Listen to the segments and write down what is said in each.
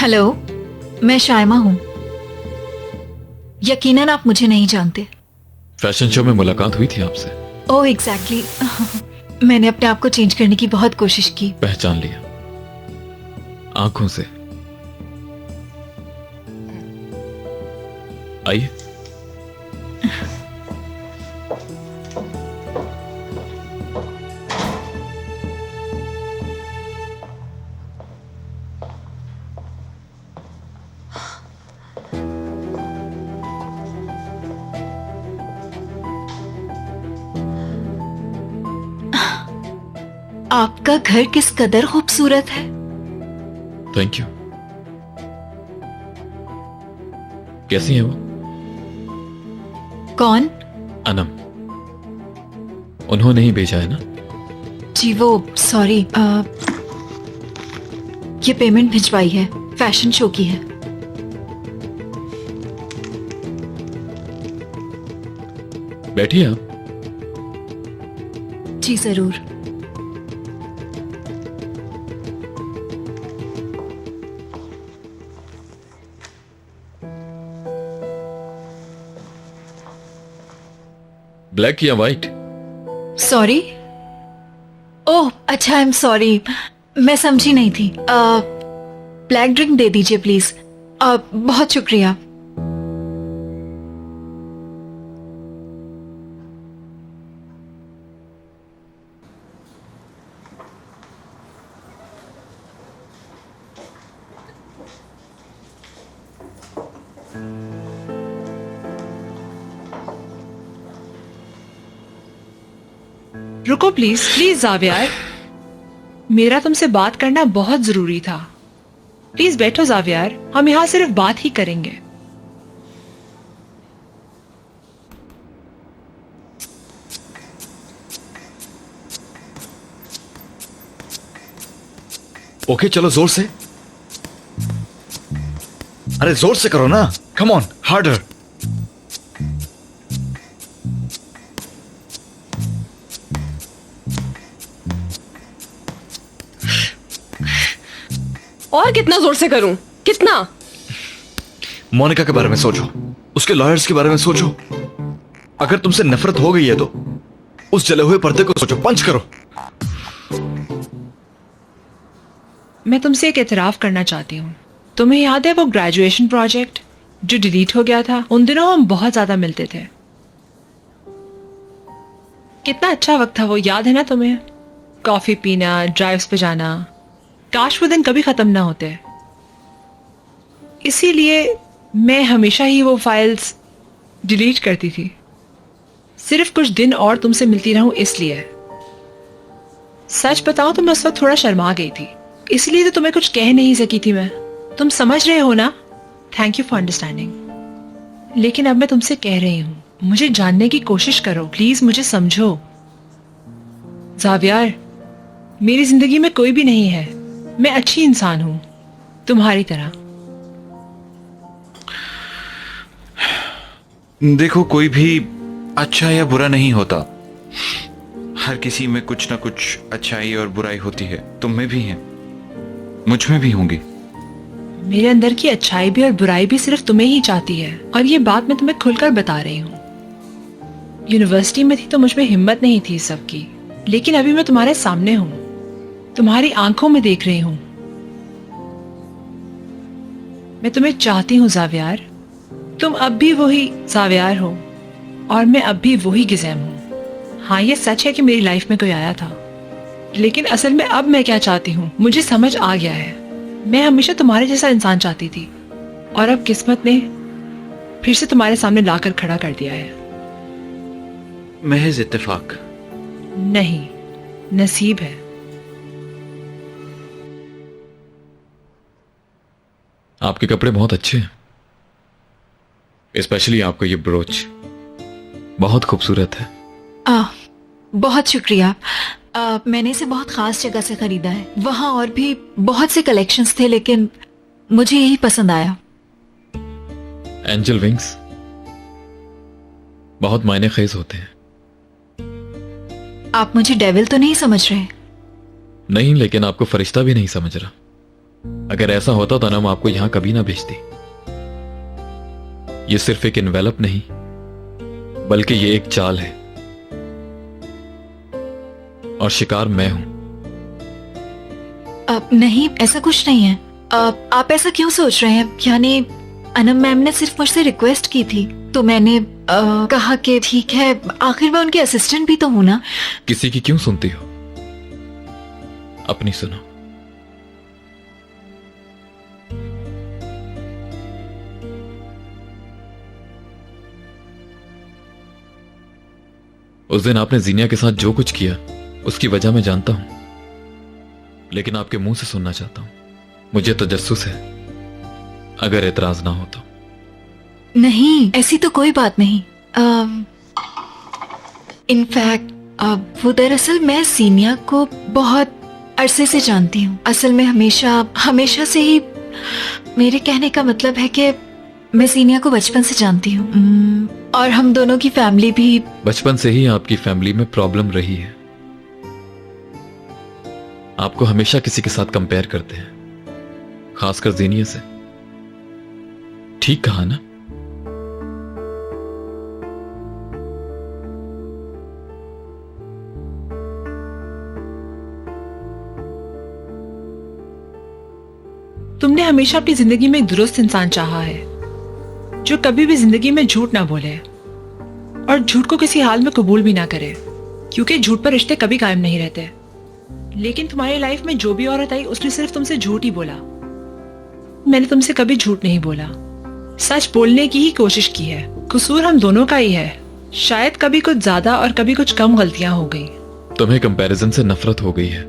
Hello, मैं शायमा हूँ। यकीनन आप मुझे नहीं जानते। फैशन शो में मुलाकात हुई थी आपसे। ओह एग्जैक्टली। मैंने अपने आप को चेंज करने की बहुत कोशिश की। पहचान लिया आंखों से। आइए। आपका घर किस कदर खूबसूरत है। Thank you. कैसी है वो? कौन? अनम। उन्होंने ही भेजा है ना? जी वो सॉरी, ये पेमेंट भिजवाई है, फैशन शो की है। बैठिए आप। जी जरूर। ब्लैक या वाइट? सॉरी। ओह अच्छा, आई एम सॉरी, मैं समझी नहीं थी। ब्लैक ड्रिंक दे दीजिए प्लीज। बहुत शुक्रिया। रुको प्लीज प्लीज जावियार, मेरा तुमसे बात करना बहुत जरूरी था। प्लीज बैठो जावियार, हम यहाँ सिर्फ बात ही करेंगे। ओके चलो जोर से। अरे जोर से करो ना, कम ऑन हार्डर। और कितना जोर से करूं? कितना? मोनिका के बारे में सोचो, उसके लॉयर्स के बारे में सोचो। अगर तुमसे नफरत हो गई है तो उस जले हुए पर्दे को सोचो, पंच करो। मैं तुमसे एक एतराफ करना चाहती हूँ। तुम्हें याद है वो ग्रेजुएशन प्रोजेक्ट जो डिलीट हो गया था? उन दिनों हम बहुत ज्यादा मिलते थे। कितना अच्छा वक्त था वो, याद है ना तुम्हें? कॉफी पीना, ड्राइव्स पे जाना, काश वो दिन कभी खत्म ना होते। इसीलिए मैं हमेशा ही वो फाइल्स डिलीट करती थी, सिर्फ कुछ दिन और तुमसे मिलती रहूं इसलिए। सच बताऊं तो मैं उस वक्त थोड़ा शर्मा गई थी, इसलिए तो तुम्हें कुछ कह नहीं सकी थी मैं। तुम समझ रहे हो ना? Thank you for understanding. लेकिन अब मैं तुमसे कह रही हूं, मुझे जानने की कोशिश करो प्लीज, मुझे समझो। जावियार, मेरी जिंदगी में कोई भी नहीं है, मैं अच्छी इंसान हूं, तुम्हारी तरह। देखो, कोई भी अच्छा या बुरा नहीं होता। हर किसी में कुछ ना कुछ अच्छाई और बुराई होती है। तुम में भी है, मुझ में भी होंगी। मेरे अंदर की अच्छाई भी और बुराई भी सिर्फ तुम्हें ही चाहती है, और ये बात मैं तुम्हें खुलकर बता रही हूँ। यूनिवर्सिटी में थी तो मुझ में हिम्मत नहीं थी सबकी, लेकिन अभी मैं तुम्हारे सामने हूँ, तुम्हारी आंखों में देख रही हूँ। मैं तुम्हें चाहती हूँ जावियार। तुम अब भी वही जावियार हो और मैं अब भी वही गिज़ैम हूँ। हाँ, ये सच है कि मेरी लाइफ में कोई आया था, लेकिन असल में अब मैं क्या चाहती हूँ मुझे समझ आ गया है। मैं हमेशा तुम्हारे जैसा इंसान चाहती थी, और अब किस्मत ने फिर से तुम्हारे सामने लाकर खड़ा कर दिया है। महज इत्तेफाक नहीं, नसीब है। आपके कपड़े बहुत अच्छे हैं, स्पेशली आपका ये ब्रोच बहुत खूबसूरत है। बहुत शुक्रिया। मैंने इसे बहुत खास जगह से खरीदा है। वहां और भी बहुत से कलेक्शंस थे, लेकिन मुझे यही पसंद आया। एंजल विंग्स बहुत मायने खेज होते हैं। आप मुझे डेविल तो नहीं समझ रहे? नहीं, लेकिन आपको फरिश्ता भी नहीं समझ रहा। अगर ऐसा होता तो ना मैं आपको यहां कभी ना भेजती। ये सिर्फ एक इन्वेलप नहीं, बल्कि ये एक चाल है, और शिकार मैं हूं। नहीं, ऐसा कुछ नहीं है। आप ऐसा क्यों सोच रहे हैं? यानी अनम मैम ने सिर्फ मुझसे रिक्वेस्ट की थी, तो मैंने कहा कि ठीक है, आखिर मैं उनके असिस्टेंट भी तो हूं ना। किसी की क्यों सुनती हो? अपनी सुनो। उस दिन आपने जीनिया के साथ जो कुछ किया उसकी वजह मैं जानता हूं, लेकिन आपके मुंह से सुनना चाहता हूं। मुझे तजस्सुस है, अगर एतराज ना हो तो। नहीं, ऐसी तो कोई बात नहीं। इनफैक्ट वो दरअसल मैं सीनिया को बहुत अरसे से जानती हूँ। असल में हमेशा से ही, मेरे कहने का मतलब है कि मैं सीनिया को बचपन से जानती हूँ, और हम दोनों की फैमिली भी। बचपन से ही आपकी फैमिली में प्रॉब्लम रही है। आपको हमेशा किसी के साथ कंपेयर करते हैं, खासकर जीनिया से। ठीक कहा ना? तुमने हमेशा अपनी जिंदगी में एक दुरुस्त इंसान चाहा है, जो कभी भी जिंदगी में झूठ ना बोले और झूठ को किसी हाल में कबूल भी ना करे, क्योंकि झूठ पर रिश्ते कभी कायम नहीं रहते। लेकिन तुम्हारी लाइफ में जो भी औरत आई उसने सिर्फ तुमसे झूठ ही बोला। मैंने तुमसे कभी झूठ नहीं बोला, सच बोलने की ही कोशिश की है। कसूर हम दोनों का ही है। शायद कभी कुछ ज्यादा और कभी कुछ कम गलतियां हो गई। तुम्हें कंपैरिजन से नफरत हो गई है।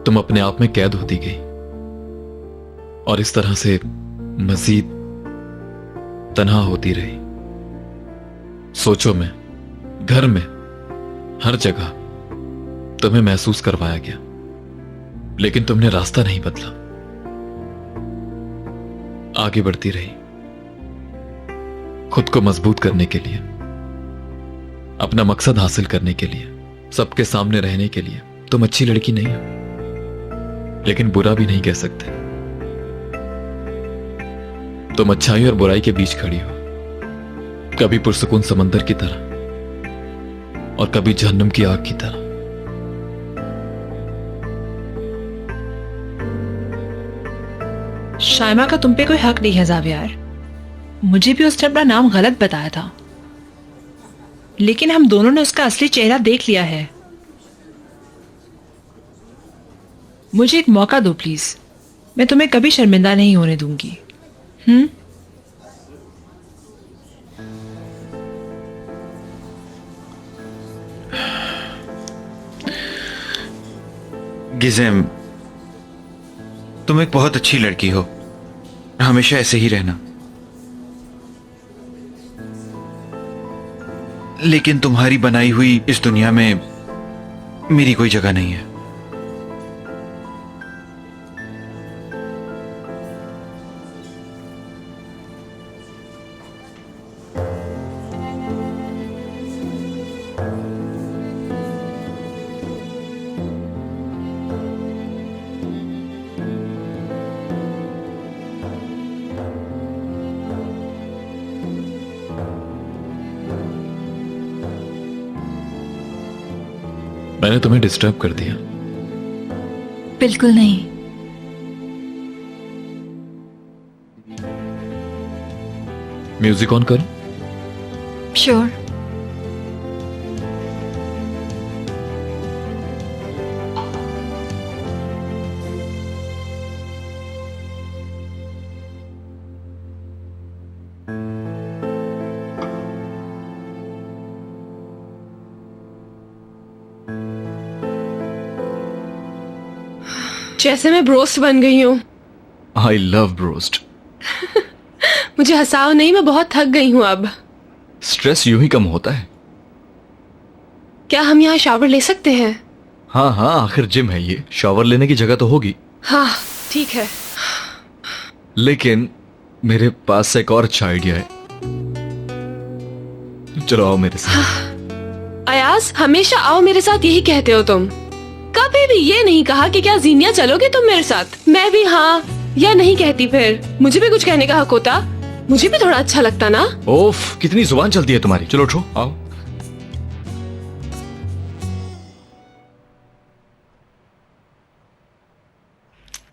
तुम अपने आप में कैद होती गई, और इस तरह से मजीद तन्हा होती रही। सोचो में, घर में, हर जगह तुम्हें महसूस करवाया गया, लेकिन तुमने रास्ता नहीं बदला। आगे बढ़ती रही, खुद को मजबूत करने के लिए, अपना मकसद हासिल करने के लिए, सबके सामने रहने के लिए। तुम अच्छी लड़की नहीं हो, लेकिन बुरा भी नहीं कह सकते। तुम अच्छाई और बुराई के बीच खड़ी हो, कभी पुरसुकून समंदर की तरह और कभी जहन्नुम की आग की तरह। शाइमा का तुम पे कोई हक नहीं है जावियार। मुझे भी उसने अपना नाम गलत बताया था, लेकिन हम दोनों ने उसका असली चेहरा देख लिया है। मुझे एक मौका दो प्लीज, मैं तुम्हें कभी शर्मिंदा नहीं होने दूंगी। गिज़ेम, तुम एक बहुत अच्छी लड़की हो, हमेशा ऐसे ही रहना। लेकिन तुम्हारी बनाई हुई इस दुनिया में मेरी कोई जगह नहीं है। मैंने तुम्हें डिस्टर्ब कर दिया? बिल्कुल नहीं। म्यूजिक ऑन करो? श्योर। जैसे मैं ब्रोस्ट बन गई हूँ। I love broast. मुझे हंसाओ नहीं, मैं बहुत थक गई हूँ अब। स्ट्रेस यूं ही कम होता है। क्या हम यहाँ शावर ले सकते हैं? हाँ हाँ, आखिर जिम है ये, शावर लेने की जगह तो होगी। हाँ ठीक है। लेकिन मेरे पास से एक और अच्छा आइडिया है। चलो आओ मेरे साथ। अयाज, हमेशा आओ मेरे साथ यही कहते हो तुम। कभी भी ये नहीं कहा कि क्या जीनिया चलोगे तुम मेरे साथ। मैं भी हाँ या नहीं कहती, फिर मुझे भी कुछ कहने का हक होता, मुझे भी थोड़ा अच्छा लगता ना। ओफ, कितनी जुबान चलती है तुम्हारी। चलो उठो, आओ।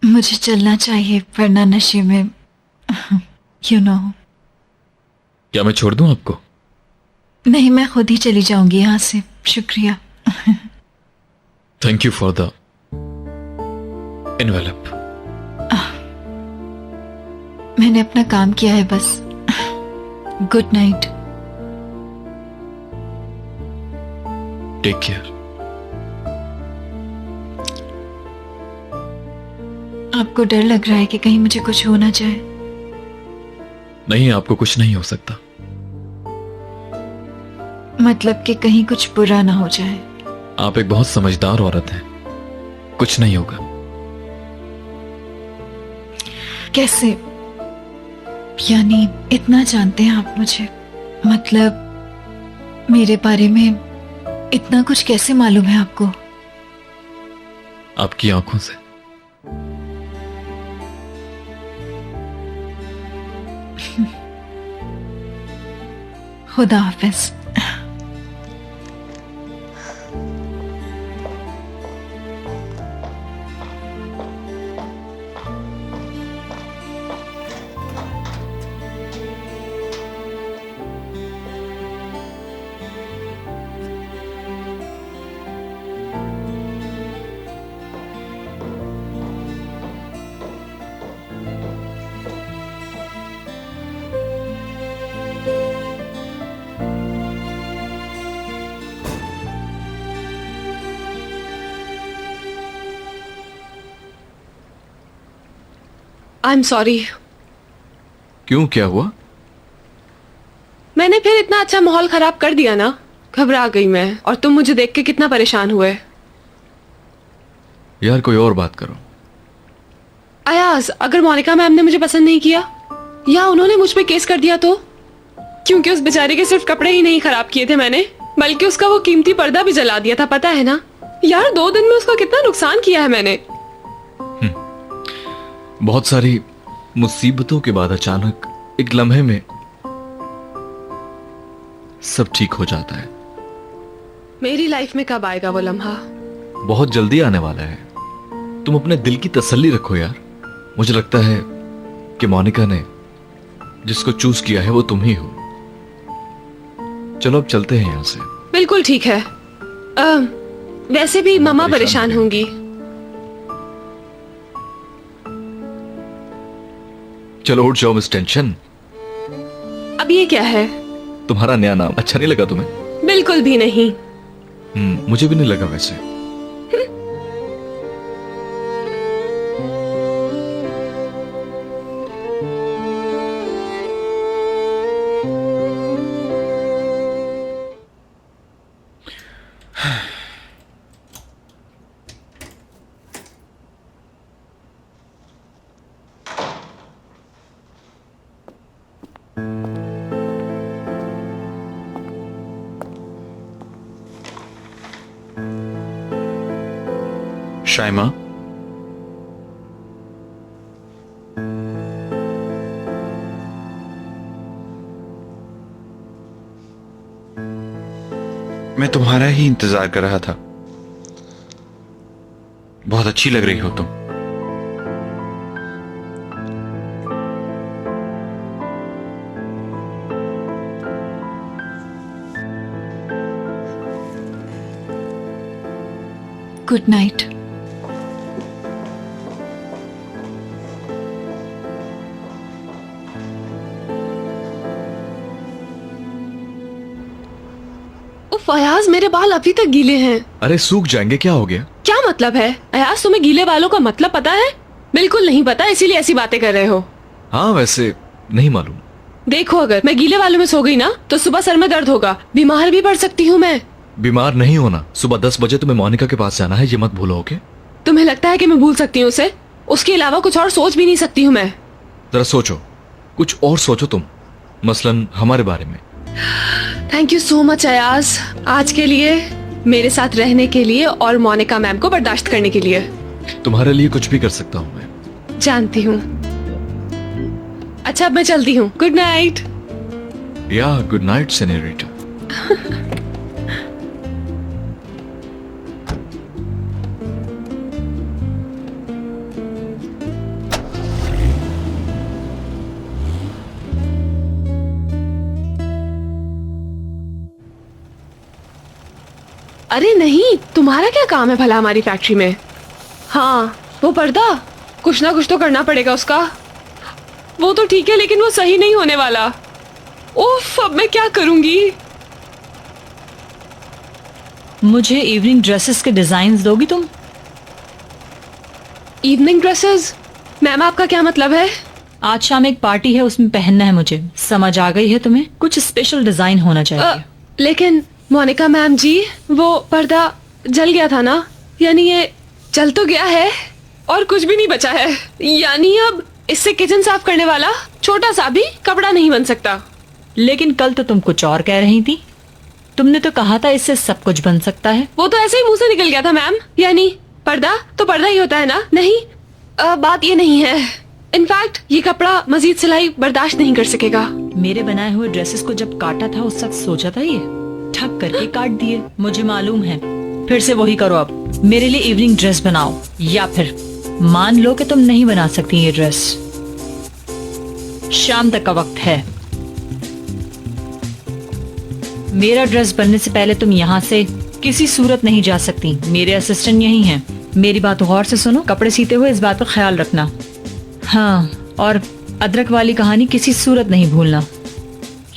मुझे चलना चाहिए वरना नशे में यू नो। क्या मैं छोड़ दूं आपको? नहीं, मैं खुद ही चली जाऊंगी यहाँ से। शुक्रिया। Thank you for the envelope. मैंने अपना काम किया है बस। Good night. Take care. आपको डर लग रहा है कि कहीं मुझे कुछ हो ना जाए? नहीं, आपको कुछ नहीं हो सकता। मतलब कि कहीं कुछ बुरा ना हो जाए। आप एक बहुत समझदार औरत हैं, कुछ नहीं होगा। कैसे? यानी इतना जानते हैं आप मुझे? मतलब मेरे बारे में इतना कुछ कैसे मालूम है आपको? आपकी आंखों से। खुदा हाफिज। I am sorry. क्यों, क्या हुआ? मैंने फिर इतना अच्छा माहौल खराब कर दिया ना। घबरा गई मैं, और तुम मुझे देख के कितना परेशान हुए। यार कोई और बात करो। अयाज, अगर मोनिका मैम ने मुझे पसंद नहीं किया या उन्होंने मुझ पे केस कर दिया तो? क्योंकि उस बेचारे के सिर्फ कपड़े ही नहीं खराब किए थे मैंने, बल्कि उसका वो कीमती पर्दा भी जला दिया था, पता है ना? यार 2 दिन में उसका कितना नुकसान किया है मैंने। बहुत सारी मुसीबतों के बाद अचानक एक लम्हे में सब ठीक हो जाता है। मेरी लाइफ में कब आएगा वो लम्हा? बहुत जल्दी आने वाला है। तुम अपने दिल की तसल्ली रखो यार। मुझे लगता है कि मोनिका ने जिसको चूज किया है वो तुम ही हो। चलो अब चलते हैं यहां से। बिल्कुल ठीक है। वैसे भी मम्मा परेशान होंगी। चलो उठ जाओ मिस टेंशन। अब ये क्या है? तुम्हारा नया नाम अच्छा नहीं लगा तुम्हें? बिल्कुल भी नहीं। मुझे भी नहीं लगा वैसे। शाइमा, मैं तुम्हारा ही इंतजार कर रहा था। बहुत अच्छी लग रही हो तुम। Good night. अयाज, मेरे बाल अभी तक गीले हैं। अरे सूख जाएंगे, क्या हो गया? क्या मतलब है? अयाज, तुम्हें गीले बालों का मतलब पता है? बिल्कुल नहीं पता, इसीलिए ऐसी बातें कर रहे हो। हाँ वैसे नहीं मालूम। देखो, अगर मैं गीले बालों में सो गई ना तो सुबह सर में दर्द होगा, बीमार भी पड़ सकती हूँ मैं। बीमार नहीं होना। सुबह 10 बजे तुम्हें मोनिका के पास जाना है, ये मत भूलो। ओके? तुम्हें लगता है कि मैं भूल सकती हूँ उसे? उसके अलावा कुछ और सोच भी नहीं सकती हूँ मैं। जरा सोचो, कुछ और सोचो तुम, मसलन हमारे बारे में। Thank you so much Ayaz. आज के लिए मेरे साथ रहने के लिए और मोनिका मैम को बर्दाश्त करने के लिए। तुम्हारे लिए कुछ भी कर सकता हूं मैं। जानती हूँ। अच्छा अब मैं चलती हूँ। Good night. या गुड नाइट सेनोरिटा। अरे नहीं, तुम्हारा क्या काम है भला हमारी फैक्ट्री में? हाँ वो पर्दा, कुछ ना कुछ तो करना पड़ेगा उसका। वो तो ठीक है लेकिन वो सही नहीं होने वाला। उफ, अब मैं क्या करूंगी? मुझे इवनिंग ड्रेसेस के डिजाइन दोगी तुम? Evening dresses? मैम आपका क्या मतलब है? आज शाम एक पार्टी है, उसमें पहनना है मुझे। समझ आ गई है तुम्हें? कुछ स्पेशल डिजाइन होना चाहिए। लेकिन मोनिका मैम जी, वो पर्दा जल गया था ना, यानी ये जल तो गया है और कुछ भी नहीं बचा है। यानी अब इससे किचन साफ करने वाला छोटा सा भी कपड़ा नहीं बन सकता। लेकिन कल तो तुम कुछ और कह रही थी। तुमने तो कहा था इससे सब कुछ बन सकता है। वो तो ऐसे ही मुंह से निकल गया था मैम। यानी पर्दा तो पर्दा ही होता है ना? नहीं, बात ये नहीं है। इनफैक्ट ये कपड़ा मजीद सिलाई बर्दाश्त नहीं कर सकेगा। मेरे बनाए हुए ड्रेसेस को जब काटा था उस वक्त सोचा था ये ठप करके काट दिए। मुझे मालूम है। फिर से वही करो। अब मेरे लिए इवनिंग ड्रेस बनाओ, या फिर मान लो कि तुम नहीं बना सकती ये ड्रेस। शाम तक का वक्त है। मेरा ड्रेस बनने से पहले तुम यहाँ से किसी सूरत नहीं जा सकती। मेरे असिस्टेंट यही हैं। मेरी बात गौर से सुनो। कपड़े सीते हुए इस बात पर ख्याल रखना। हाँ, और अदरक वाली कहानी किसी सूरत नहीं भूलना।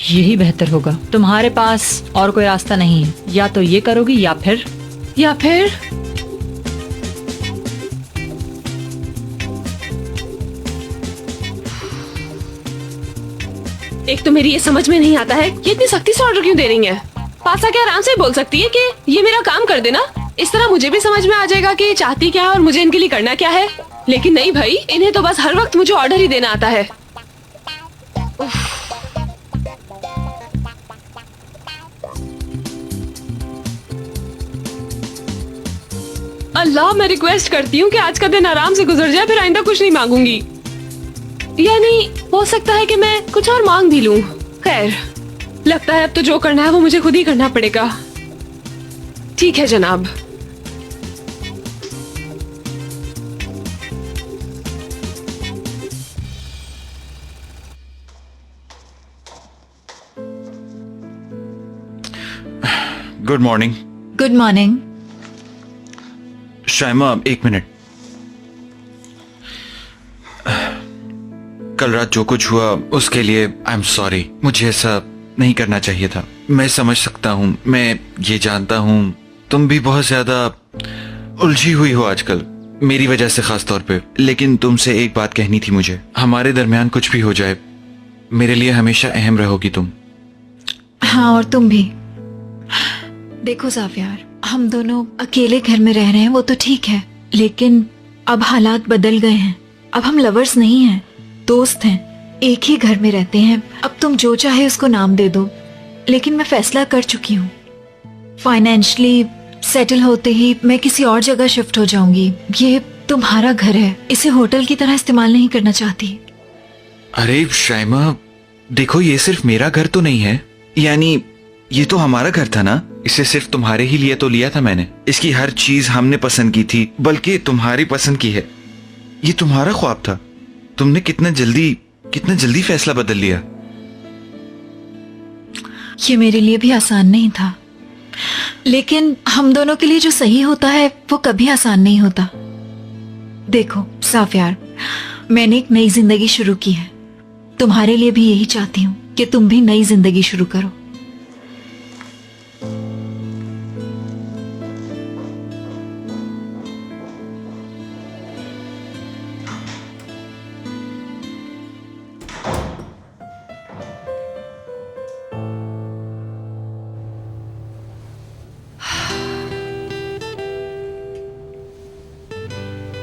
यही बेहतर होगा। तुम्हारे पास और कोई रास्ता नहीं है। या तो ये करोगी या फिर एक तो मेरी ये समझ में नहीं आता है, ये इतनी सख्ती से ऑर्डर क्यों दे रही है? पासा क्या आराम से बोल सकती है कि ये मेरा काम कर देना। इस तरह मुझे भी समझ में आ जाएगा कि ये चाहती क्या है और मुझे इनके लिए करना क्या है। लेकिन नहीं भाई, इन्हें तो बस हर वक्त मुझे ऑर्डर ही देना आता है। अल्लाह, मैं रिक्वेस्ट करती हूँ कि आज का दिन आराम से गुजर जाए, फिर आइंदा कुछ नहीं मांगूंगी। यानी हो सकता है कि मैं कुछ और मांग भी लूं। खैर, लगता है अब तो जो करना है वो मुझे खुद ही करना पड़ेगा। ठीक है जनाब। Good morning. Good morning. Shaima, एक मिनट। कल रात जो कुछ हुआ उसके लिए आई एम सॉरी। मुझे ऐसा नहीं करना चाहिए था। मैं समझ सकता हूँ, मैं ये जानता हूँ तुम भी बहुत ज्यादा उलझी हुई हो आजकल, मेरी वजह से खास तौर पे। लेकिन तुमसे एक बात कहनी थी मुझे। हमारे दरमियान कुछ भी हो जाए, मेरे लिए हमेशा अहम रहोगी तुम। हाँ, और तुम भी। देखो ज़ाफियार, हम दोनों अकेले घर में रह रहे हैं वो तो ठीक है, लेकिन अब हालात बदल गए हैं। अब हम लवर्स नहीं हैं, दोस्त हैं, एक ही घर में रहते हैं। अब तुम जो चाहे उसको नाम दे दो, लेकिन मैं फैसला कर चुकी हूँ। फाइनेंशियली सेटल होते ही मैं किसी और जगह शिफ्ट हो जाऊंगी। ये तुम्हारा घर है, इसे होटल की तरह इस्तेमाल नहीं करना चाहती। अरे शाइमा, देखो ये सिर्फ मेरा घर तो नहीं है, यानी ये तो हमारा घर था ना। इसे सिर्फ तुम्हारे ही लिए तो लिया था मैंने। इसकी हर चीज हमने पसंद की थी, बल्कि तुम्हारी पसंद की है। ये तुम्हारा ख्वाब था। तुमने कितना जल्दी फैसला बदल लिया। ये मेरे लिए भी आसान नहीं था, लेकिन हम दोनों के लिए जो सही होता है वो कभी आसान नहीं होता। देखो साफियार, मैंने एक नई जिंदगी शुरू की है। तुम्हारे लिए भी यही चाहती हूँ कि तुम भी नई जिंदगी शुरू करो।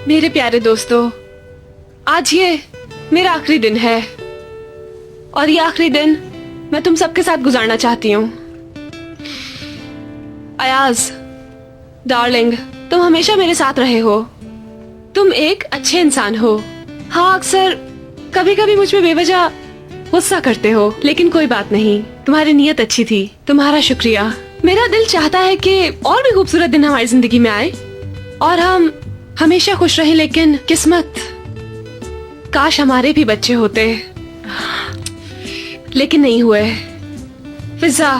मेरे प्यारे दोस्तों, आज ये मेरा आखिरी दिन है और ये आखिरी दिन मैं तुम सबके साथ गुजारना चाहती हूँ। अयाज, डार्लिंग, तुम हमेशा मेरे साथ रहे हो। तुम एक अच्छे इंसान हो। हाँ, अक्सर कभी कभी मुझ पे बेवजह गुस्सा करते हो, लेकिन कोई बात नहीं, तुम्हारी नीयत अच्छी थी। तुम्हारा शुक्रिया। मेरा दिल चाहता है कि और भी खूबसूरत दिन हमारी जिंदगी में आए और हम हमेशा खुश रहें, लेकिन किस्मत, काश हमारे भी बच्चे होते, लेकिन नहीं हुए। फिजा,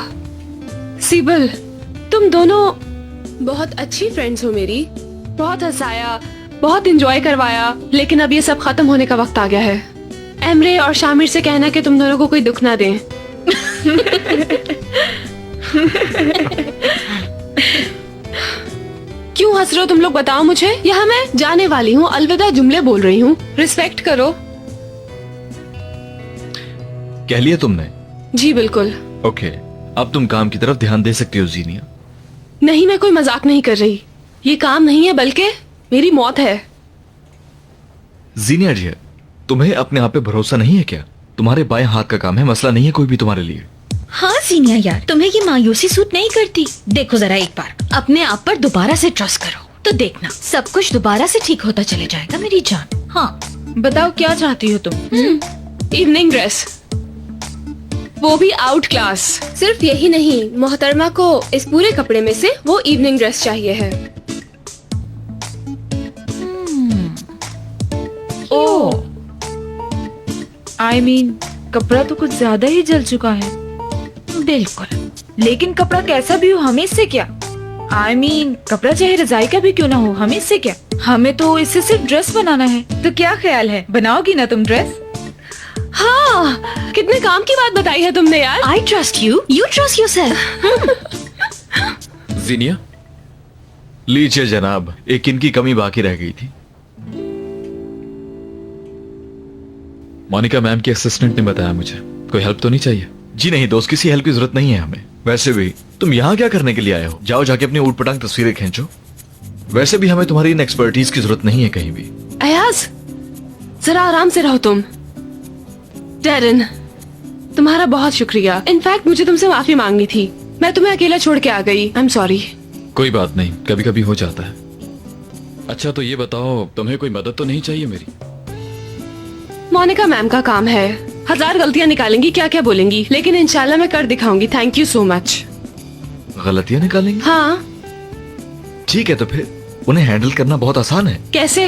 सीबल, तुम दोनों बहुत अच्छी फ्रेंड्स हो मेरी। बहुत हंसाया, बहुत एंजॉय करवाया, लेकिन अब ये सब खत्म होने का वक्त आ गया है। एमरे और शामिर से कहना कि तुम दोनों को कोई दुख ना दें। क्यों हंस रहे हो तुम लोग, बताओ मुझे। यहाँ मैं जाने वाली हूँ, अलविदा जुमले बोल रही हूँ, रिस्पेक्ट करो। कह लिया तुमने? जी बिल्कुल। ओके, अब तुम काम की तरफ ध्यान दे सकती हो जीनिया। नहीं, मैं कोई मजाक नहीं कर रही। ये काम नहीं है, बल्कि मेरी मौत है। जीनिया जी, तुम्हें अपने आप पे भरोसा नहीं है क्या? तुम्हारे बाएं हाथ का काम है, मसला नहीं है कोई भी तुम्हारे लिए। हाँ सीनिया यार, तुम्हें ये मायूसी सूट नहीं करती। देखो जरा एक बार अपने आप पर दोबारा से ट्रस्ट करो, तो देखना सब कुछ दोबारा से ठीक होता चले जाएगा मेरी जान। हाँ बताओ क्या चाहती हो तुम? इवनिंग ड्रेस, वो भी आउट क्लास। सिर्फ यही नहीं, मोहतरमा को इस पूरे कपड़े में से वो इवनिंग ड्रेस चाहिए है। ओ आई मीन कपड़ा तो कुछ ज्यादा ही जल चुका है। बिल्कुल। लेकिन कपड़ा कैसा भी हो, हमें इससे क्या? आई मीन कपड़ा चाहे रजाई का भी क्यों ना हो, हमें इससे क्या? हमें तो इससे सिर्फ ड्रेस बनाना है। तो क्या ख्याल है, बनाओगी ना तुम ड्रेस? हाँ, कितने काम की बात बताई है तुमने यार। I trust you, you trust yourself. जीनिया, लीजिए जनाब, एक इनकी कमी बाकी रह गई थी। मोनिका मैम की असिस्टेंट ने बताया मुझे। कोई हेल्प तो नहीं चाहिए? जी नहीं दोस्त, किसी हेल्प की जरूरत नहीं है हमें। वैसे भी तुम यहाँ क्या करने के लिए आए हो? जाओ जाके अपनी ऊट पटांग तस्वीरें खींचो। वैसे भी हमें तुम्हारी इन एक्सपर्टीज की जरूरत नहीं है कहीं भी। अयाज, जरा आराम से रहो तुम। डेरन, तुम्हारा बहुत शुक्रिया। इनफैक्ट मुझे तुमसे माफी मांगनी थी, मैं तुम्हें अकेला छोड़ के आ गई। I am sorry. कोई बात नहीं, कभी कभी हो जाता है। अच्छा तो ये बताओ, तुम्हें कोई मदद तो नहीं चाहिए मेरी? मोनिका मैम का काम है, 1000 गलतियां निकालेंगी, क्या क्या बोलेंगी, लेकिन इंशाल्लाह मैं कर दिखाऊंगी। Thank you so much. गलतियां निकालेंगे? हाँ। ठीक है, तो फिर उन्हें हैंडल करना बहुत आसान है। कैसे?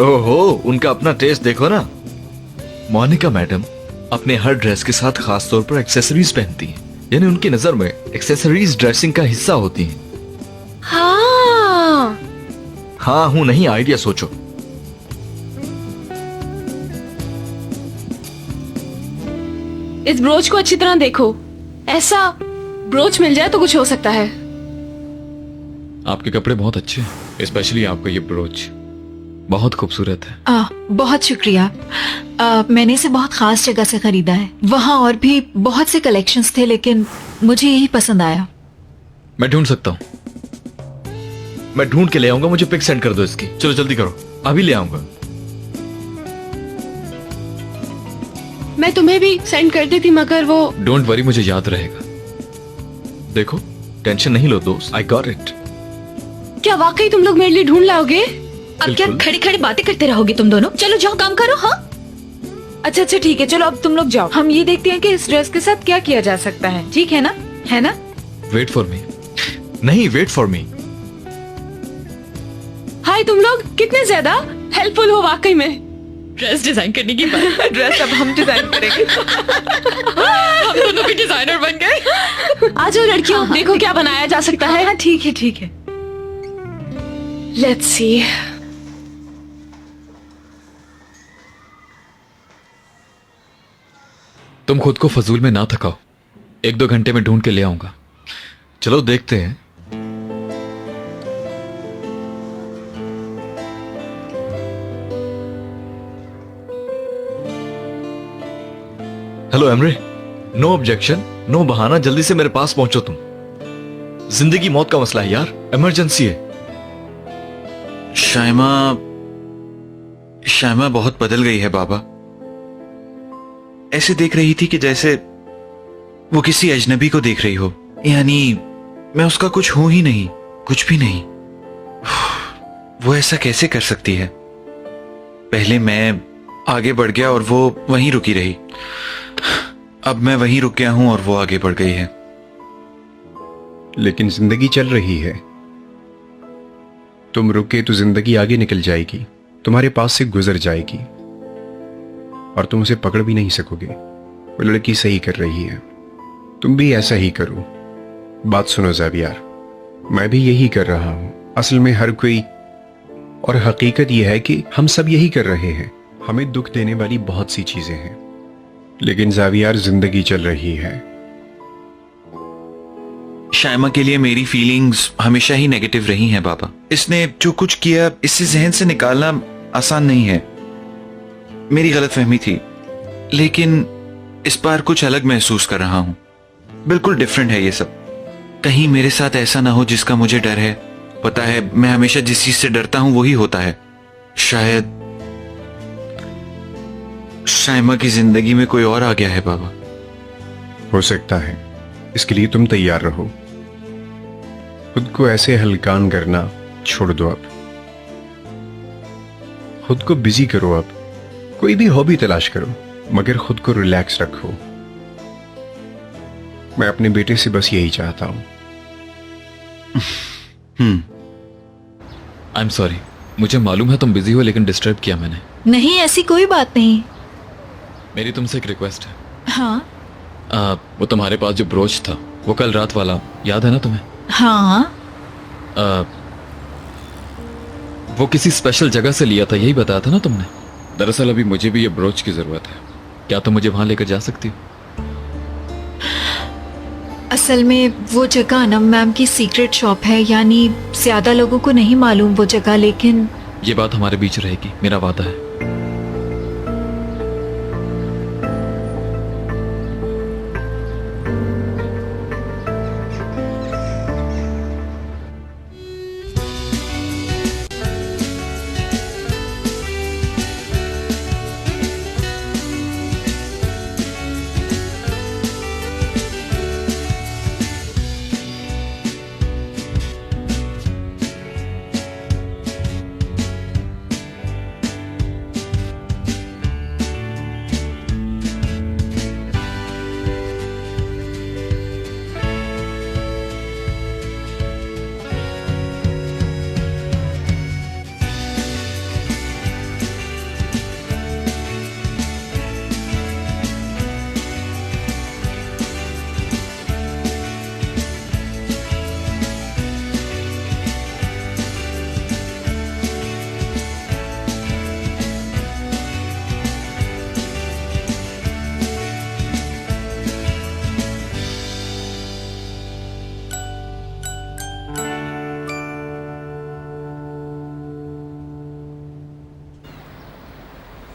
ओहो, उनका अपना टेस्ट देखो ना। मोनिका मैडम अपने हर ड्रेस के साथ खास तौर पर एक्सेसरीज पहनती हैं, यानी उनकी नजर में एक्सेसरीज ड्रेसिंग का हिस्सा होती हैं। हाँ हाँ हूं नहीं, आइडिया सोचो। इस ब्रोच को अच्छी तरह देखो, ऐसा ब्रोच मिल जाए तो कुछ हो सकता है। आपके कपड़े बहुत अच्छे हैं, स्पेशली आपका ये ब्रोच बहुत खूबसूरत है। बहुत शुक्रिया। मैंने इसे बहुत खास जगह से खरीदा है। वहाँ और भी बहुत से कलेक्शंस थे, लेकिन मुझे यही पसंद आया। मैं ढूंढ सकता हूँ। मैं ढूंढ के ले आऊंगा, मुझे पिक सेंड कर दो इसकी। चलो जल्दी करो, अभी ले आऊंगा। मैं तुम्हें भी सेंड कर देती, मगर वो। डोंट वरी, मुझे याद रहेगा। देखो, टेंशन नहीं लो दोस्त, आई गॉट इट। क्या वाकई तुम लोग मेरे लिए ढूंढ लाओगे? अब क्या खड़े खड़े बातें करते रहोगे तुम दोनों? चलो जाओ काम करो। हाँ अच्छा अच्छा ठीक है, चलो अब तुम लोग जाओ, हम ये देखते हैं कि इस ड्रेस के साथ क्या किया जा सकता है। ठीक है ना, है ना? Wait for me. नहीं, वेट फॉर मी। हाय, तुम लोग कितने ज्यादा हेल्पफुल हो वाकई में। ड्रेस डिजाइन करने की बात। ड्रेस अब हम डिजाइन करेंगे। हम दोनों भी डिजाइनर बन गए। आ जाओ लड़कियों, देखो क्या बनाया जा सकता है। हाँ ठीक है ठीक है। Let's see. तुम खुद को फजूल में ना थकाओ, 1-2 घंटे में ढूंढ के ले आऊंगा। चलो देखते हैं। Hello Emre, no objection, no बहाना, जल्दी से मेरे पास पहुंचो तुम। जिंदगी मौत का मसला है यार, इमरजेंसी है। शायमा बहुत बदल गई है बाबा। ऐसे देख रही थी कि जैसे वो किसी अजनबी को देख रही हो, यानी मैं उसका कुछ हूं ही नहीं। कुछ भी नहीं। वो ऐसा कैसे कर सकती है? पहले मैं आगे बढ़ गया और वो वहीं रुकी रही। अब मैं वहीं रुक गया हूं और वो आगे बढ़ गई है। लेकिन जिंदगी चल रही है। तुम रुके तो जिंदगी आगे निकल जाएगी, तुम्हारे पास से गुजर जाएगी और तुम उसे पकड़ भी नहीं सकोगे। वो लड़की सही कर रही है, तुम भी ऐसा ही करो। बात सुनो ज़ावियार, मैं भी यही कर रहा हूं। असल में हर कोई, और हकीकत यह है कि हम सब यही कर रहे हैं। हमें दुख देने वाली बहुत सी चीजें हैं, लेकिन ज़ावियार जिंदगी चल रही है। शाइमा के लिए मेरी फीलिंग्स हमेशा ही नेगेटिव रही हैं बाबा। इसने जो कुछ किया इससे जहन से निकालना आसान नहीं है। मेरी गलतफहमी थी, लेकिन इस बार कुछ अलग महसूस कर रहा हूं। बिल्कुल डिफरेंट है ये सब। कहीं मेरे साथ ऐसा ना हो जिसका मुझे डर है। पता है, मैं हमेशा जिस चीज से डरता हूं वही होता है। शायद शाइमा की जिंदगी में कोई और आ गया है बाबा। हो सकता है, इसके लिए तुम तैयार रहो। खुद को ऐसे हलकान करना छोड़ दो। अब खुद को बिजी करो। अब कोई भी हॉबी तलाश करो, मगर खुद को रिलैक्स रखो। मैं अपने बेटे से बस यही चाहता हूं। आई एम सॉरी, मुझे मालूम है तुम बिजी हो, लेकिन डिस्टर्ब किया मैंने। नहीं, ऐसी कोई बात नहीं। मेरी तुमसे एक रिक्वेस्ट है। हाँ वो तुम्हारे पास जो ब्रोच था, वो कल रात वाला, याद है ना तुम्हें? हाँ। वो किसी स्पेशल जगह से लिया था, यही बताया था ना तुमने? दरअसल अभी मुझे भी ये ब्रोच की जरूरत है। क्या तुम मुझे वहां लेकर जा सकती हो? असल में वो जगह अनम मैम की सीक्रेट शॉप है, यानी ज्यादा लोगों को नहीं मालूम वो जगह, लेकिन ये बात हमारे बीच रहेगी, मेरा वादा है।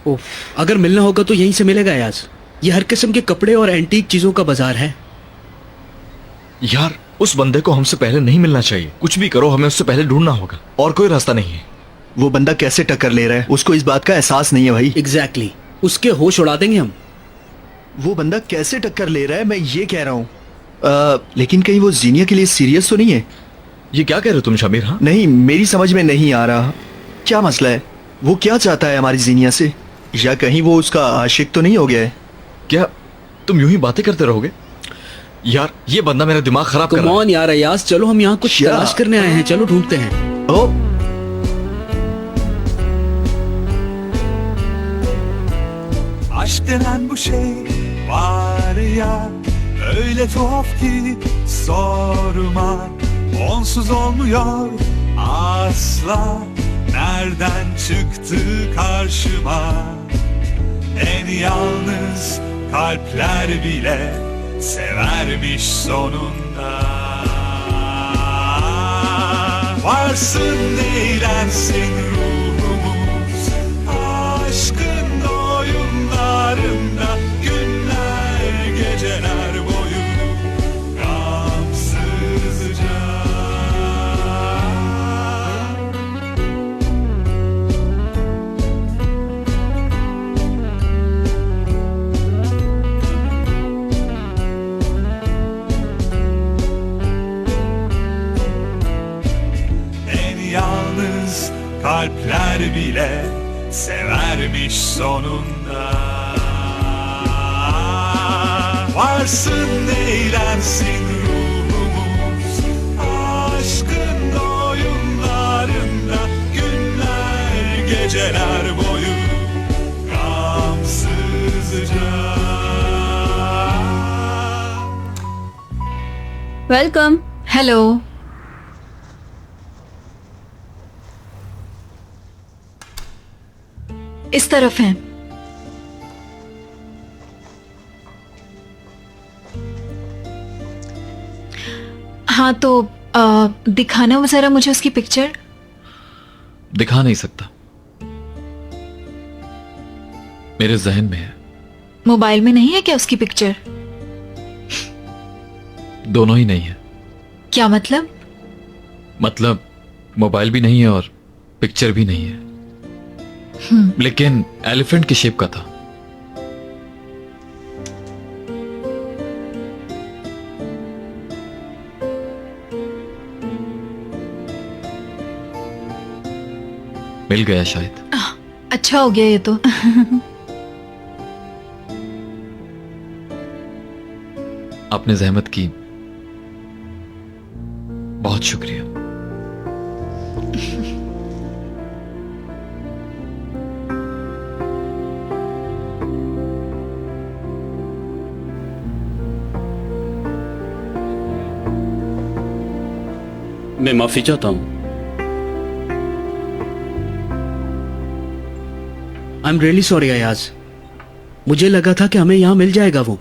ओफ, अगर मिलना होगा तो यहीं से मिलेगा याज। ये हर किस्म के कपड़े और एंटीक चीजों का बाजार है। यार, उस बंदे को हमसे पहले नहीं मिलना चाहिए। कुछ भी करो, हमें उससे पहले ढूंढना होगा, और कोई रास्ता नहीं है। वो बंदा कैसे टक्कर ले रहा है, उसको इस बात का एहसास नहीं है भाई। एग्जैक्टली, उसके होश उड़ा देंगे हम। वो बंदा कैसे टक्कर ले रहा है, मैं ये कह रहा हूँ। लेकिन कहीं वो जीनिया के लिए सीरियस तो नहीं है? ये क्या कह रहे हो तुम शमीर? हाँ, नहीं, मेरी समझ में नहीं आ रहा। क्या मसला है? वो क्या चाहता है हमारी जीनिया से? या कहीं वो उसका आशिक तो नहीं हो गया है? क्या तुम यूं ही बातें करते रहोगे? यार, ये बंदा मेरा दिमाग खराब कर रहा है। कम ऑन यार अयाज, चलो हम यहाँ कुछ तलाश करने आए हैं, चलो ढूंढते हैं। ओ Aşk denen bu şey var ya, öyle tuhaf ki sorma. Onsuz olmuyor asla, nereden çıktı karşıma. En yalnız kalpler bile severmiş sonunda. Varsın eğlensin ruhumuz, aşkın oyunlarında günler geceler boyu gamsızca. severmiş sonunda. Varsın eğlensin ruhumuz aşkın oyunlarında, günler geceler boyu gamsızca. Welcome. Hello. इस तरफ हैं। हाँ तो दिखाना वो जरा मुझे उसकी पिक्चर। दिखा नहीं सकता, मेरे जहन में है। मोबाइल में नहीं है क्या उसकी पिक्चर? दोनों ही नहीं है। क्या मतलब? मतलब मोबाइल भी नहीं है और पिक्चर भी नहीं है, लेकिन एलिफेंट की शेप का था। मिल गया शायद। अच्छा हो गया ये तो। आपने जहमत की, बहुत शुक्रिया। मैं माफी चाहता हूं। I am really sorry Ayaz, मुझे लगा था कि हमें यहां मिल जाएगा वो।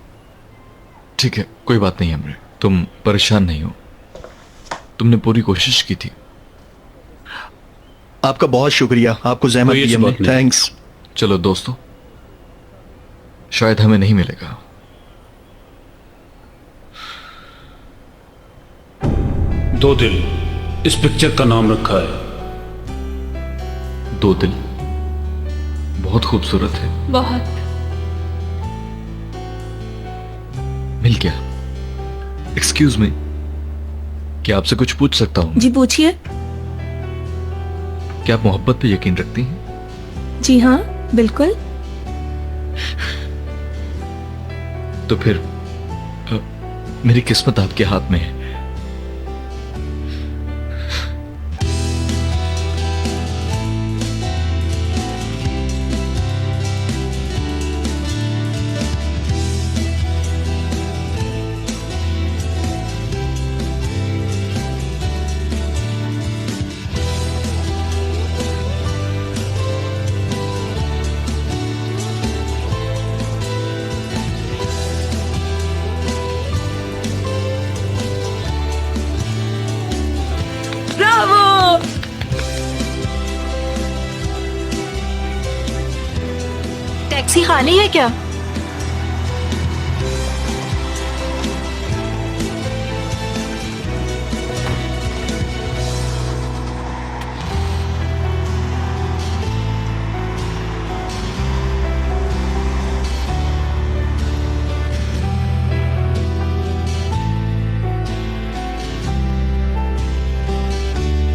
ठीक है, कोई बात नहीं अमरे, तुम परेशान नहीं हो, तुमने पूरी कोशिश की थी। आपका बहुत शुक्रिया, आपको जहमत कोई दी ऐसी हमने। बात नहीं। थैंक्स। चलो दोस्तों, शायद हमें नहीं मिलेगा। दो दिल इस पिक्चर का नाम रखा है। दो दिल बहुत खूबसूरत है। बहुत। मिल गया। एक्सक्यूज मी, क्या आपसे कुछ पूछ सकता हूँ? जी पूछिए। क्या आप मोहब्बत पे यकीन रखती हैं? जी हाँ, बिल्कुल। तो फिर मेरी किस्मत आपके हाथ में है। टैक्सी खाली है क्या?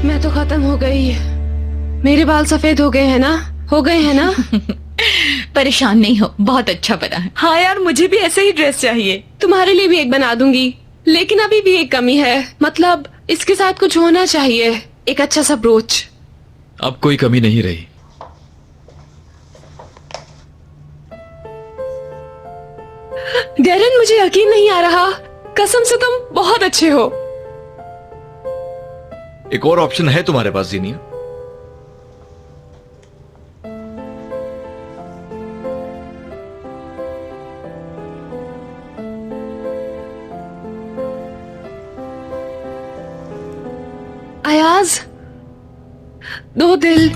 मैं तो खत्म हो गई। मेरे बाल सफेद हो गए हैं ना? हो गए हैं ना? परेशान नहीं हो, बहुत अच्छा बना है। हाँ यार, मुझे भी ऐसे ही ड्रेस चाहिए। तुम्हारे लिए भी एक बना दूंगी, लेकिन अभी भी एक कमी है। मतलब इसके साथ कुछ होना चाहिए, एक अच्छा सा ब्रोच। अब कोई कमी नहीं रही। डैरन, मुझे यकीन नहीं आ रहा, कसम से तुम बहुत अच्छे हो। एक और ऑप्शन है तुम्हारे पास जीनिया? अयाज, दो दिल।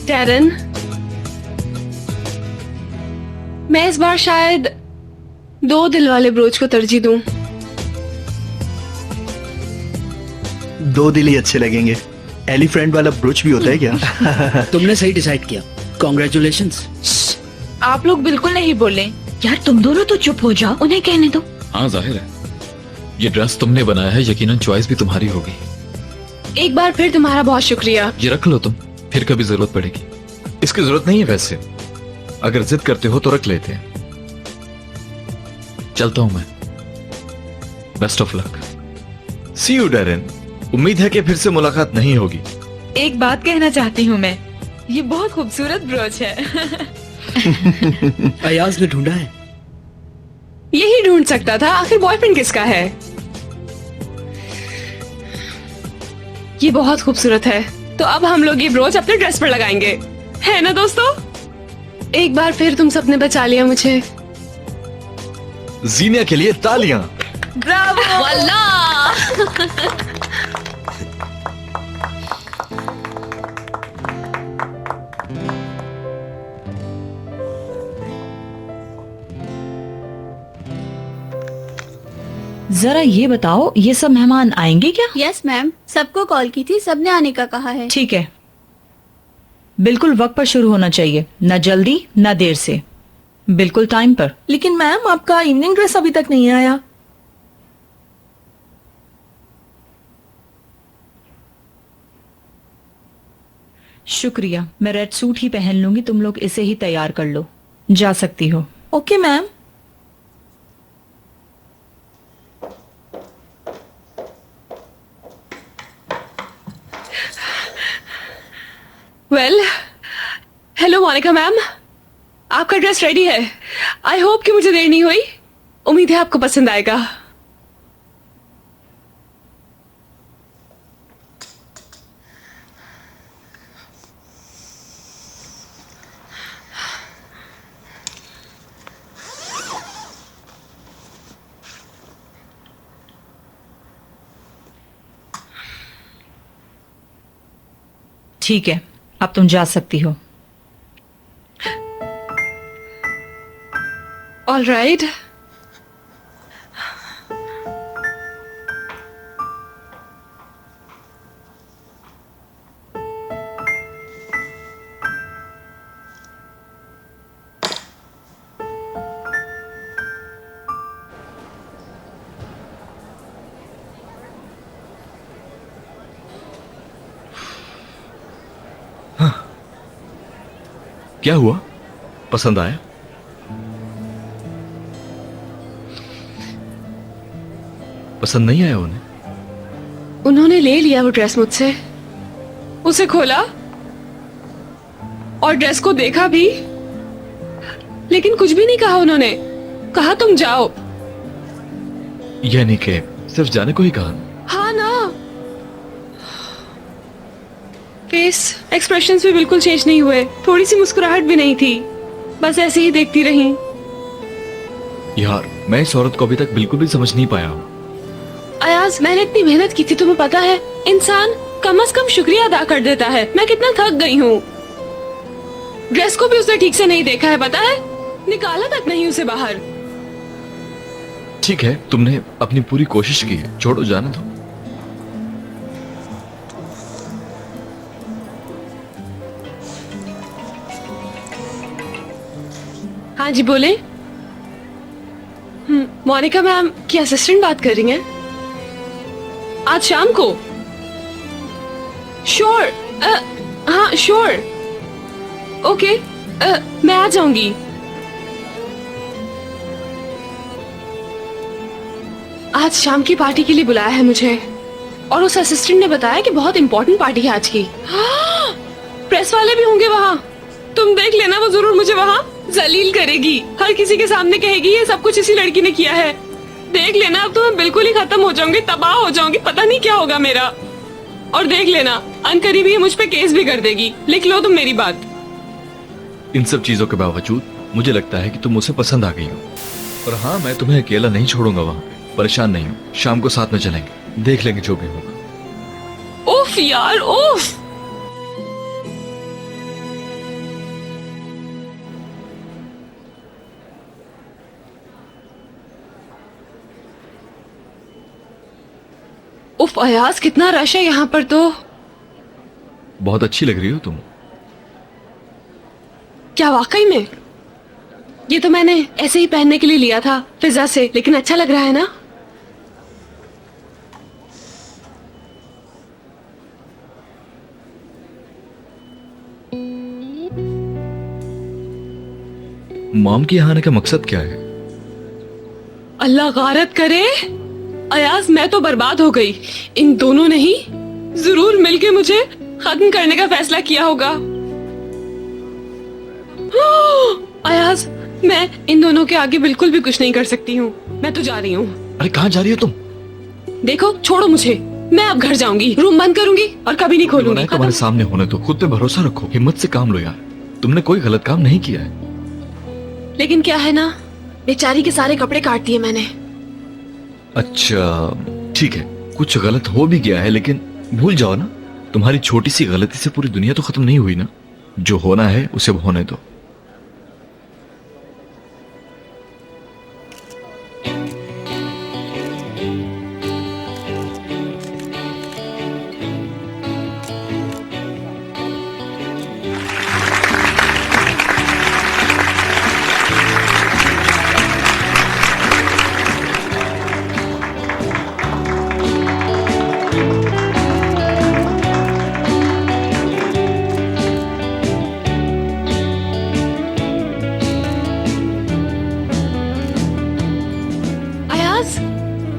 डैरन, मैं इस बार शायद 2 दिल वाले ब्रोच को तरजीह दूं। 2 दिल ही अच्छे लगेंगे। एलिफेंट वाला ब्रोच भी होता है क्या? तुमने सही डिसाइड किया, कॉन्ग्रेचुलेशंस। आप लोग बिल्कुल नहीं बोले। यार तुम दोनों तो चुप हो जाओ, उन्हें कहने दो। हाँ जाहिर है, ये ड्रेस तुमने बनाया है, यकीनन चॉइस भी तुम्हारी होगी। एक बार फिर तुम्हारा बहुत शुक्रिया। ये रख लो तुम, फिर कभी जरूरत पड़ेगी। इसकी जरूरत नहीं है वैसे, अगर जिद करते हो तो रख लेते हैं। चलता हूं मैं, best of luck. See you Darren, उम्मीद है कि फिर से मुलाकात नहीं होगी। एक बात कहना चाहती हूँ मैं, ये बहुत खूबसूरत ब्रोच है। अयाज ने ढूंढा है। यही ढूंढ सकता था, आखिर बॉयफ्रेंड किसका है? ये बहुत खूबसूरत है, तो अब हम लोग ये ब्रोच अपने ड्रेस पर लगाएंगे, है ना दोस्तों? एक बार फिर तुम सबने बचा लिया मुझे। जीनिया के लिए तालियां। ब्रावो! जरा ये बताओ, ये सब मेहमान आएंगे क्या? यस मैम, सबको कॉल की थी, सबने आने का कहा है। ठीक है, बिल्कुल वक्त पर शुरू होना चाहिए, न जल्दी न देर से, बिल्कुल टाइम पर। लेकिन मैम आपका इवनिंग ड्रेस अभी तक नहीं आया। शुक्रिया, मैं रेड सूट ही पहन लूंगी, तुम लोग इसे ही तैयार कर लो। जा सकती हो। Okay ma'am. Well, hello Monica ma'am, आपका ड्रेस रेडी है। आई होप कि मुझे देर नहीं हुई। उम्मीद है आपको पसंद आएगा। ठीक है, अब तुम जा सकती हो। All right. क्या हुआ, पसंद आया? पसंद नहीं आया उन्हें? उन्होंने ले लिया वो ड्रेस मुझसे, उसे खोला और ड्रेस को देखा भी, लेकिन कुछ भी नहीं कहा। उन्होंने कहा तुम जाओ। यानी कि सिर्फ जाने को ही कहा? हाँ ना। फेस एक्सप्रेशंस भी बिल्कुल चेंज नहीं हुए, थोड़ी सी मुस्कुराहट भी नहीं थी, बस ऐसे ही देखती रही। यार, मैं इस औरत को अभी तक बिल्कुल भी समझ नहीं पाया हूँ। अयाज, मैंने इतनी मेहनत की थी, तुम्हें पता है? इंसान कम से कम शुक्रिया अदा कर देता है। मैं कितना थक गई हूँ। ड्रेस को भी उसने ठीक से नहीं देखा है, पता है? निकाला तक नहीं उसे बाहर। ठीक है, तुमने अपनी पूरी कोशिश की है, छोड़ो, जाने दो। हाँ जी बोले। मोनिका मैम की असिस्टेंट बात कर रही हैं? आज शाम को? श्योर। हाँ श्योर, ओके। मैं आ जाऊंगी। आज शाम की पार्टी के लिए बुलाया है मुझे, और उस असिस्टेंट ने बताया कि बहुत इंपॉर्टेंट पार्टी है आज की। प्रेस वाले भी होंगे वहाँ। तुम देख लेना, वो जरूर मुझे वहाँ जलील करेगी, हर किसी के सामने कहेगी ये सब कुछ इसी लड़की ने किया है। देख लेना, अब तो मैं बिल्कुल ही खत्म हो जाऊंगी, तबाह हो जाऊंगी, पता नहीं क्या होगा मेरा। और देख लेना, अनकरीबी ये मुझ पे केस भी कर देगी। लिख लो तुम मेरी बात। इन सब चीजों के बावजूद मुझे लगता है कि तुम मुझे पसंद आ गई हो। और हाँ, मैं तुम्हें अकेला नहीं छोड़ूंगा वहां पे। परेशान नहीं हो, शाम को साथ में चलेंगे, देख लेंगे जो भी होगा। उफ यार, उफ। उफ अयाज, कितना रश है यहाँ पर तो। बहुत अच्छी लग रही हो तुम। क्या वाकई में? ये तो मैंने ऐसे ही पहनने के लिए लिया था फिजा से, लेकिन अच्छा लग रहा है ना? मॉम के यहाँ आने का मकसद क्या है? अल्लाह गारत करे, अयाज मैं तो बर्बाद हो गई। इन दोनों ने ही जरूर मिलके मुझे खत्म करने का फैसला किया होगा। अयाज, मैं इन दोनों के आगे बिल्कुल भी कुछ नहीं कर सकती हूँ। मैं तो जा रही हूँ। अरे कहाँ जा रही हो तुम? देखो, छोड़ो मुझे, मैं अब घर जाऊंगी, रूम बंद करूंगी और कभी नहीं खोलूंगी। तुम्हारे सामने होने दो, खुद पे भरोसा रखो, हिम्मत से काम लो यार। तुमने कोई गलत काम नहीं किया है। लेकिन क्या है ना, बेचारी के सारे कपड़े काट दिए मैंने। अच्छा ठीक है, कुछ गलत हो भी गया है, लेकिन भूल जाओ ना, तुम्हारी छोटी सी गलती से पूरी दुनिया तो खत्म नहीं हुई ना। जो होना है उसे होने दो।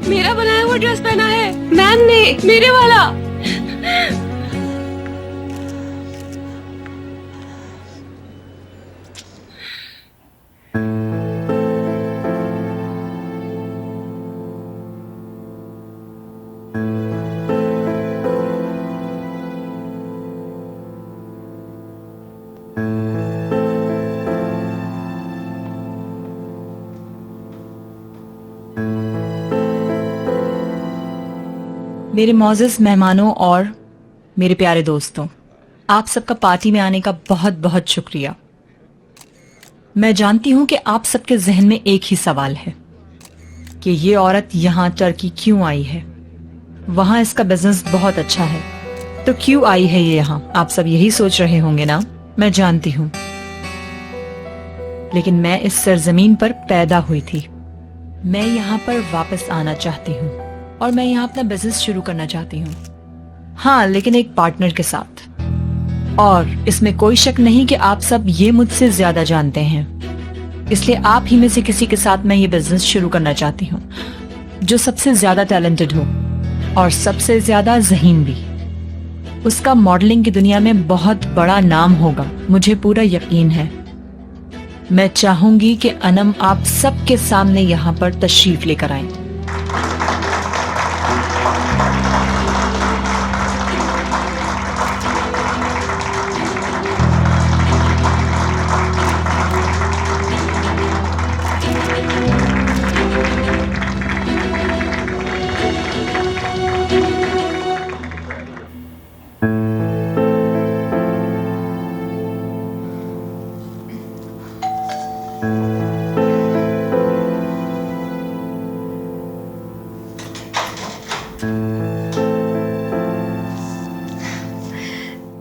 मेरा बनाया हुआ ड्रेस पहना है मैम ने, मेरे वाला। मेरे मौजूद मेहमानों और मेरे प्यारे दोस्तों, आप सबका पार्टी में आने का बहुत बहुत शुक्रिया। मैं जानती हूं कि आप सबके जहन में एक ही सवाल है कि ये औरत यहाँ टर्की क्यों आई है। वहां इसका बिजनेस बहुत अच्छा है, तो क्यों आई है ये यहाँ? आप सब यही सोच रहे होंगे ना, मैं जानती हूं। लेकिन मैं इस सरजमीन पर पैदा हुई थी। मैं यहाँ पर वापस आना चाहती हूँ और मैं यहाँ अपना बिजनेस शुरू करना चाहती हूँ। हाँ, लेकिन एक पार्टनर के साथ। और इसमें कोई शक नहीं कि आप सब ये मुझसे ज्यादा जानते हैं, इसलिए आप ही में से किसी के साथ मैं ये बिजनेस शुरू करना चाहती हूँ जो सबसे ज्यादा टैलेंटेड हो और सबसे ज्यादा ज़हीन भी। उसका मॉडलिंग की दुनिया में बहुत बड़ा नाम होगा, मुझे पूरा यकीन है। मैं चाहूंगी कि अनम आप सबके सामने यहाँ पर तशरीफ लेकर आए।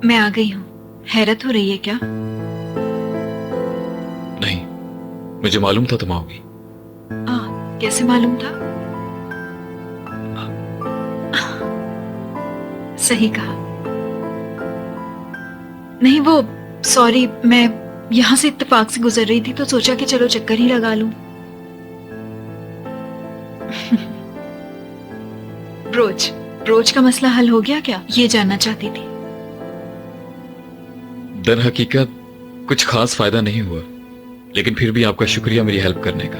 मैं आ गई हूँ। हैरत हो रही है क्या? नहीं, मुझे मालूम था तुम आओगी। कैसे मालूम था? सही कहा। नहीं, वो सॉरी, मैं यहाँ से इत्तेफाक से गुजर रही थी तो सोचा कि चलो चक्कर ही लगा लूं। ब्रोच का मसला हल हो गया क्या? ये जानना चाहती थी। दर हकीकत कुछ खास फायदा नहीं हुआ, लेकिन फिर भी आपका शुक्रिया मेरी हेल्प करने का।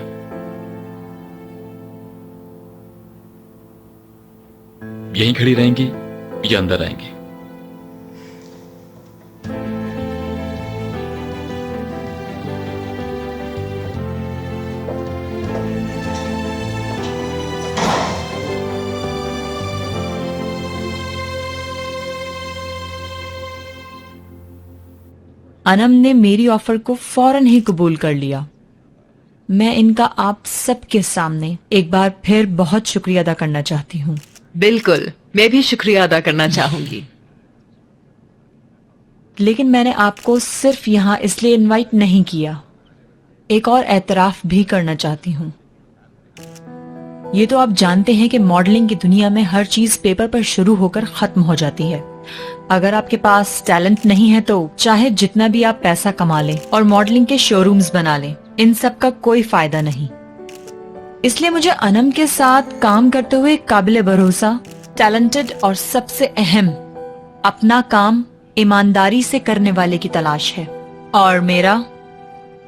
यहीं खड़ी रहेंगी या अंदर आएंगी? अनम ने मेरी ऑफर को फौरन ही कबूल कर लिया। मैं इनका आप सबके सामने एक बार फिर बहुत शुक्रिया अदा करना चाहती हूँ। बिल्कुल, मैं भी शुक्रिया अदा करना चाहूंगी। लेकिन मैंने आपको सिर्फ यहाँ इसलिए इनवाइट नहीं किया, एक और एतराफ भी करना चाहती हूँ। ये तो आप जानते हैं कि मॉडलिंग की दुनिया में हर चीज पेपर पर शुरू होकर खत्म हो जाती है। अगर आपके पास टैलेंट नहीं है तो चाहे जितना भी आप पैसा कमा लें और मॉडलिंग के शोरूम्स बना लें, इन सब का कोई फायदा नहीं। इसलिए मुझे अनम के साथ काम करते हुए काबिले भरोसा, टैलेंटेड और सबसे अहम अपना काम ईमानदारी से करने वाले की तलाश है। और मेरा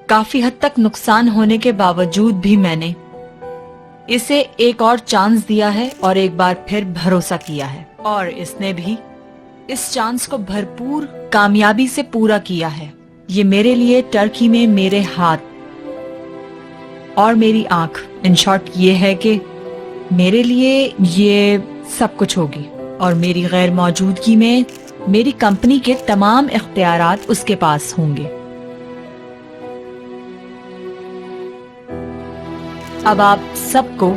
काफी हद तक नुकसान होने के बावजूद भी मैंने इसे एक और चांस दिया है और एक बार फिर भरोसा किया है, और इसने भी इस चांस को भरपूर कामयाबी से पूरा किया है। ये मेरे लिए टर्की में मेरे हाथ और मेरी आंख, इन शॉर्ट ये है कि मेरे लिए ये सब कुछ होगी, और मेरी गैर मौजूदगी में मेरी कंपनी के तमाम इख्तियारात उसके पास होंगे। अब आप सबको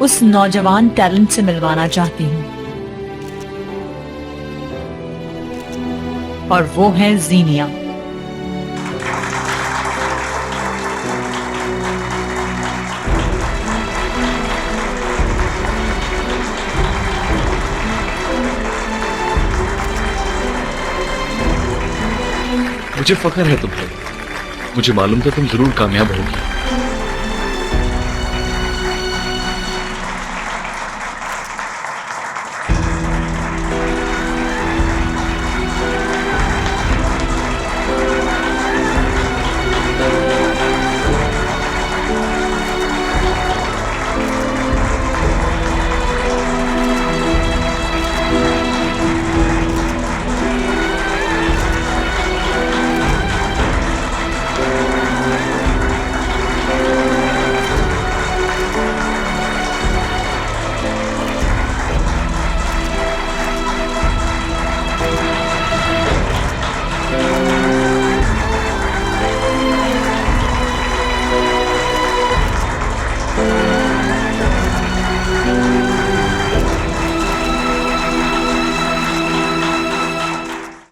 उस नौजवान टैलेंट से मिलवाना चाहती हूँ, और वो है जीनिया। मुझे फख्र है तुम पर। मुझे मालूम था तुम जरूर कामयाब होगी।